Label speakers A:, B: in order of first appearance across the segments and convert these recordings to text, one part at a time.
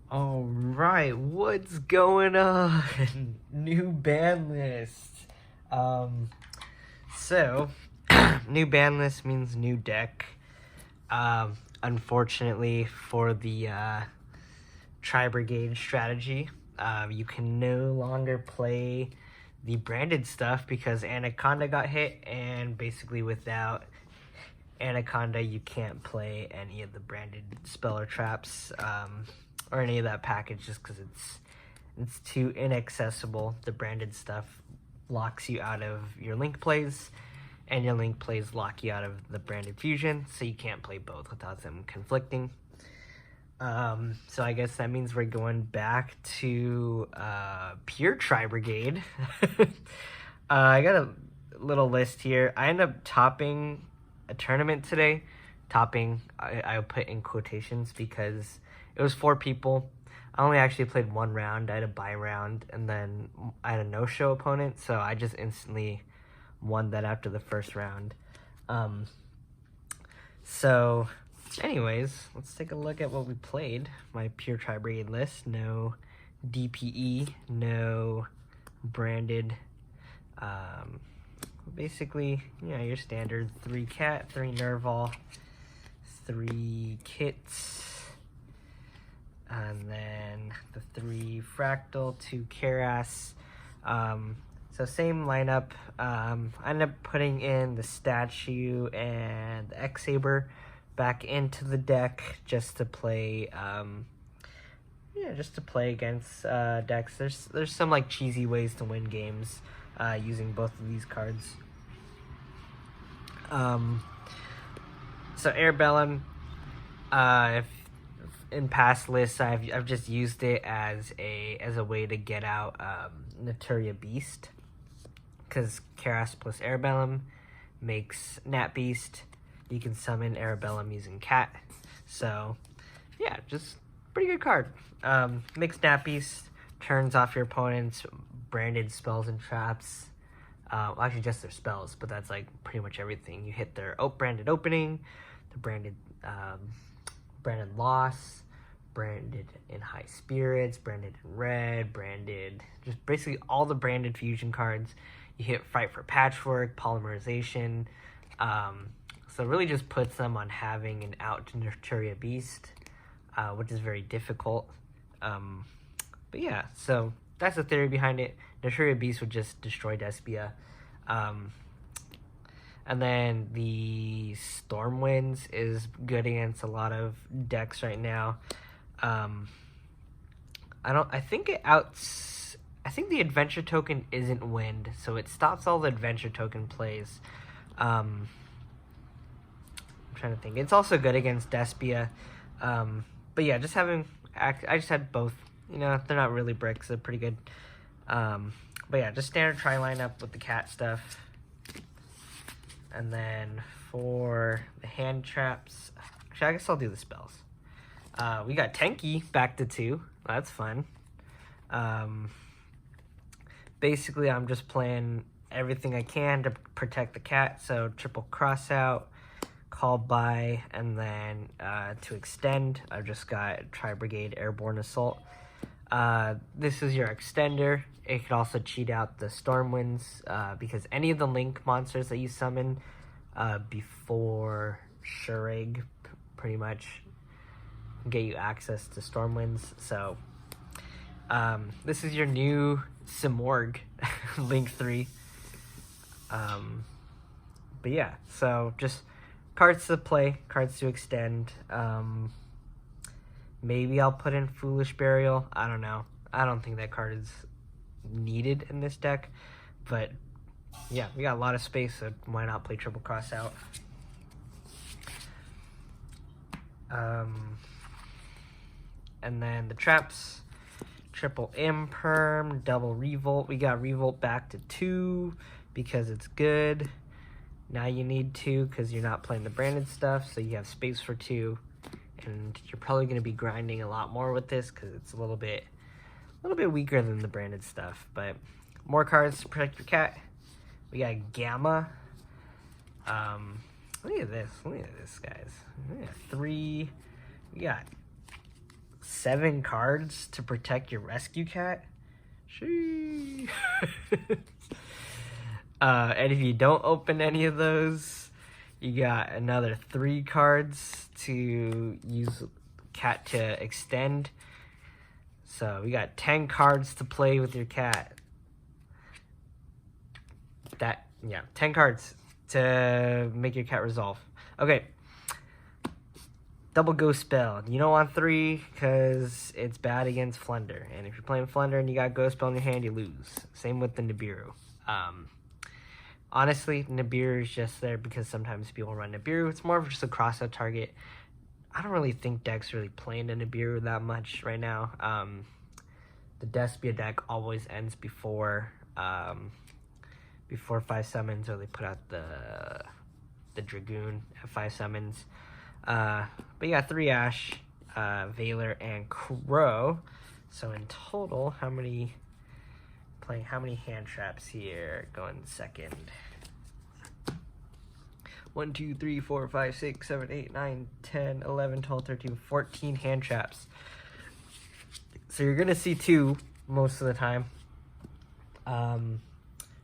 A: All right, what's going on? New ban list. Um, so new ban list means new deck. Unfortunately for the Tri-Brigade strategy, you can no longer play the branded stuff because Anaconda got hit, and basically without Anaconda, you can't play any of the branded spell or traps, or any of that package, just because it's too inaccessible. The branded stuff locks you out of your link plays, and your link plays lock you out of the branded fusion, so you can't play both without them conflicting. So I guess that means we're going back to pure Tri-Brigade. I got a little list here. I ended up topping a tournament today. Topping, I put in quotations because it was 4 people. I only actually played 1 round. I had a bye round, and then I had a no-show opponent, so I just instantly won that after the first round. So anyways, let's take a look at what we played. My pure Tri-Brigade list. No DPE, no branded. Basically, your standard 3 cat, 3 Nerval, 3 kits, and then the 3 fractal, 2 Keras. So same lineup. I ended up putting in the statue and the X-Saber back into the deck just to play against decks. There's some like cheesy ways to win games using both of these cards. So Airbellum, if in past lists I've just used it as a way to get out Naturia Beast, because Keras plus Airbellum makes Nat Beast. You can summon Airbellum using Cat. So yeah, just pretty good card. Makes Nat Beast, turns off your opponent's branded spells and traps. Well, actually just their spells, but that's like pretty much everything. You hit their branded opening, the branded loss, branded in high spirits, branded in red, branded, just basically all the branded fusion cards. You hit fight for patchwork, polymerization. So it really just puts them on having an out to Naturia Beast, which is very difficult. But yeah, so that's the theory behind it. Naturia Beast would just destroy Despia. And then the Stormwinds is good against a lot of decks right now. I think the adventure token isn't wind, so it stops all the adventure token plays. I'm trying to think. It's also good against Despia. But yeah, I just had both. They're not really bricks. They're pretty good. But yeah, just standard try lineup with the cat stuff. And then for the hand traps, actually I guess I'll do the spells. We got Tenki back to 2. That's fun. Basically I'm just playing everything I can to protect the cat. So triple cross out, call by, and then to extend, I've just got Tri-Brigade Airborne Assault. This is your extender. It could also cheat out the Stormwinds, because any of the link monsters that you summon before Shurig pretty much get you access to Stormwinds. So this is your new Simorg Link 3. But yeah, so just cards to play, cards to extend. Maybe I'll put in Foolish Burial. I don't know. I don't think that card is needed in this deck. But yeah, we got a lot of space, so why not play triple cross out? And then the traps, triple Imperm, double Revolt. We got Revolt back to 2 because it's good. Now you need 2 because you're not playing the branded stuff, so you have space for 2. And you're probably going to be grinding a lot more with this because it's a little bit weaker than the branded stuff. But more cards to protect your cat. We got Gamma. Look at this. Look at this, guys. We got 3. We got 7 cards to protect your rescue cat. Shee. And if you don't open any of those, you got another 3 cards to use cat to extend. So we got 10 cards to play with your cat. 10 cards to make your cat resolve. Okay. Double ghost spell. You don't want 3 because it's bad against Flunder. And if you're playing Flunder and you got ghost spell in your hand, you lose. Same with the Nibiru. Honestly, Nibiru is just there because sometimes people run Nibiru. It's more of just a cross-out target. I don't really think decks really playing the Nibiru that much right now. The Despia deck always ends before 5 summons, or they put out the Dragoon at 5 summons. But you got 3 Ash, Valor, and Crow. So in total, how many hand traps here? Going second. 1, 2, 3, 4, 5, 6, 7, 8, 9, 10, 11, 12, 13, 14 hand traps. So you're gonna see 2 most of the time. For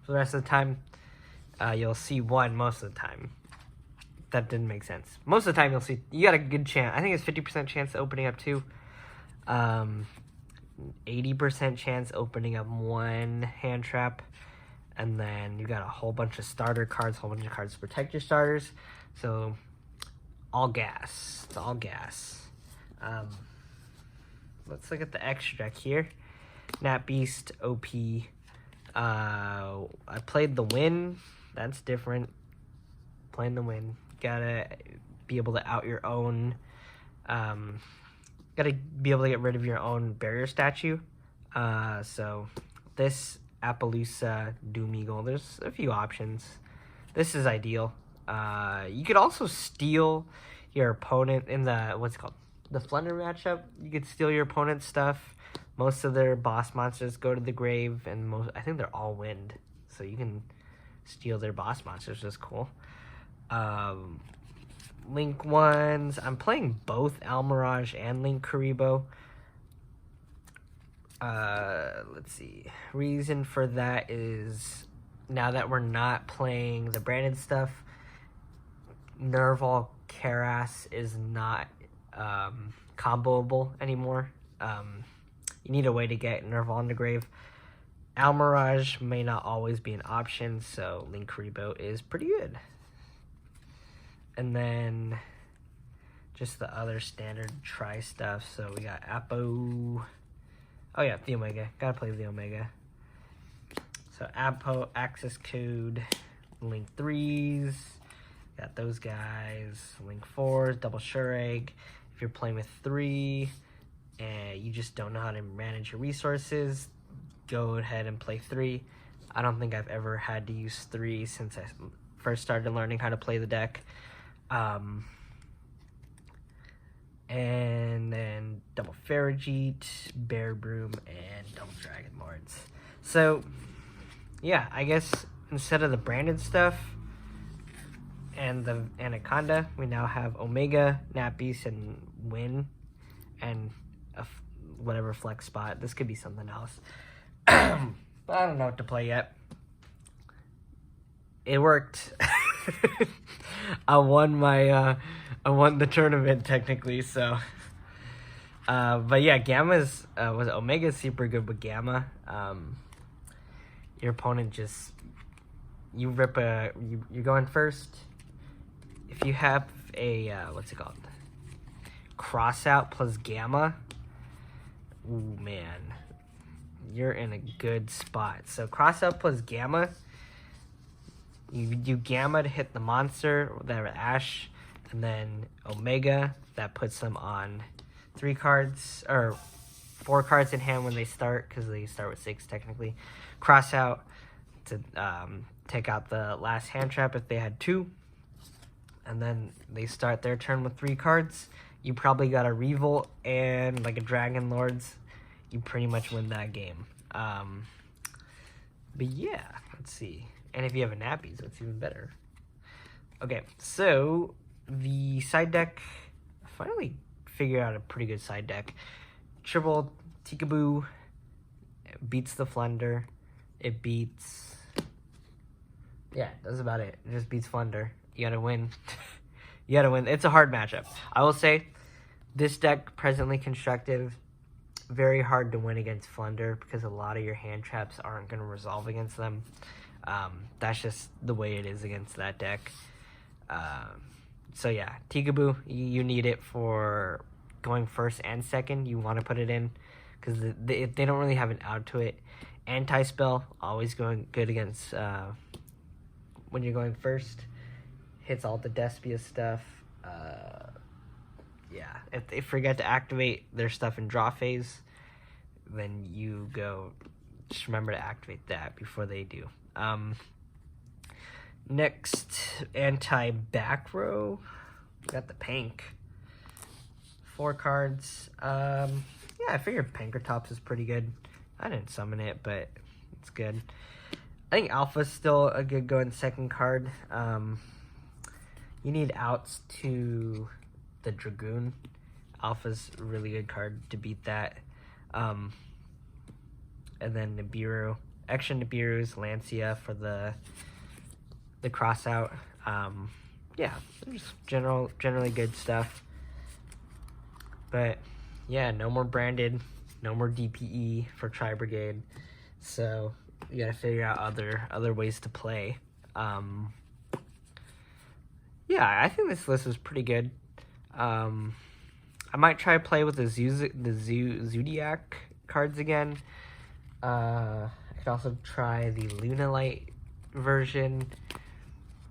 A: the rest of the time, you'll see 1 most of the time. That didn't make sense. Most of the time, you got a good chance. I think it's 50% chance opening up 2. 80% chance opening up 1 hand trap. And then you got a whole bunch of starter cards, a whole bunch of cards to protect your starters. So, all gas. It's all gas. Let's look at the extra deck here. Nat Beast, OP. I played the Win. That's different. Playing the Win. Gotta be able to out your own. Gotta be able to get rid of your own barrier statue. So this Appaloosa Doom Eagle. There's a few options. This is ideal. You could also steal your opponent in the the Flunder matchup. You could steal your opponent's stuff. Most of their boss monsters go to the grave, and I think they're all wind, so you can steal their boss monsters. That's cool. Link ones. I'm playing both Almirage and Link Karibo. Let's see. Reason for that is now that we're not playing the branded stuff, Nerval Karas is not comboable anymore. You need a way to get Nerval on the grave. Almirage may not always be an option, so Link Karibo is pretty good. And then just the other standard Tri stuff. So we got Apo. Oh yeah, the Omega. Gotta play the Omega. So Apo, Access Code, Link 3s. Got those guys. Link 4s, Double Sure Egg. If you're playing with 3 and you just don't know how to manage your resources, go ahead and play 3. I don't think I've ever had to use 3 since I first started learning how to play the deck. And then double Farrajeet, Bear Broom, and double Dragon Lords. So, yeah, I guess instead of the branded stuff and the Anaconda, we now have Omega, Nat Beast, and Win, and whatever flex spot. This could be something else. But I don't know what to play yet. It worked. I won the tournament technically, so but yeah, Gamma's Omega's super good with Gamma. Your opponent just you're going first. If you have a what's it called? Crossout plus Gamma. Ooh man. You're in a good spot. So crossout plus Gamma. You do Gamma to hit the monster, that Ash, and then Omega, that puts them on 3 cards, or 4 cards in hand when they start, because they start with 6 technically. Cross out to take out the last hand trap if they had 2, and then they start their turn with 3 cards. You probably got a Revolt and like a Dragon Lords. You pretty much win that game. But yeah, let's see. And if you have a Nappies, that's even better. Okay, so the side deck, I finally figured out a pretty good side deck. triple Tikaboo beats the Flunder. It beats... Yeah, that's about it. It just beats Flunder. You gotta win. You gotta win. It's a hard matchup. I will say, this deck, presently constructive, very hard to win against Flunder because a lot of your hand traps aren't going to resolve against them. That's just the way it is against that deck. So yeah, Tikaboo, you need it for going first and second. You want to put it in because they don't really have an out to it. Anti-spell, always going good against when you're going first. Hits all the Despia stuff. Yeah, if they forget to activate their stuff in draw phase, then you go, just remember to activate that before they do. Next, anti-back row, got the Pank. 4 cards. Yeah, I figured Pankratops is pretty good. I didn't summon it, but it's good. I think Alpha's still a good go in second card. You need outs to the Dragoon. Alpha's a really good card to beat that. And then Nibiru. Extra Nibiru's Lancia for the cross out. Yeah, just generally good stuff. But yeah, no more branded, no more DPE for Tri-Brigade. So you gotta figure out other ways to play. Yeah, I think this list is pretty good. I might try to play with the Zodiac cards again. I could also try the Lunalight version,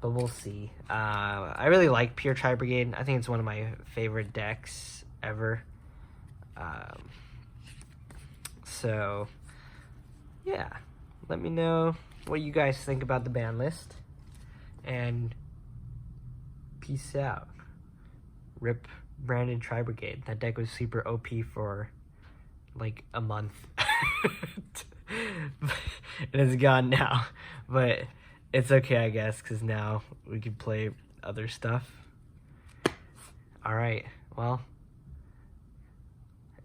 A: but we'll see. I really like Pure Tri-Brigade. I think it's one of my favorite decks ever. So, yeah. Let me know what you guys think about the ban list. And peace out. Rip branded Tri-Brigade. That deck was super OP for like a month. It is gone now. But it's okay, I guess, because now we can play other stuff. Alright, well,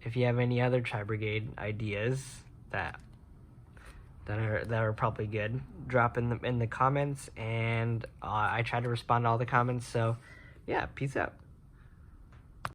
A: if you have any other Tri-Brigade ideas that are probably good, drop in the comments, and I try to respond to all the comments. So yeah, peace out.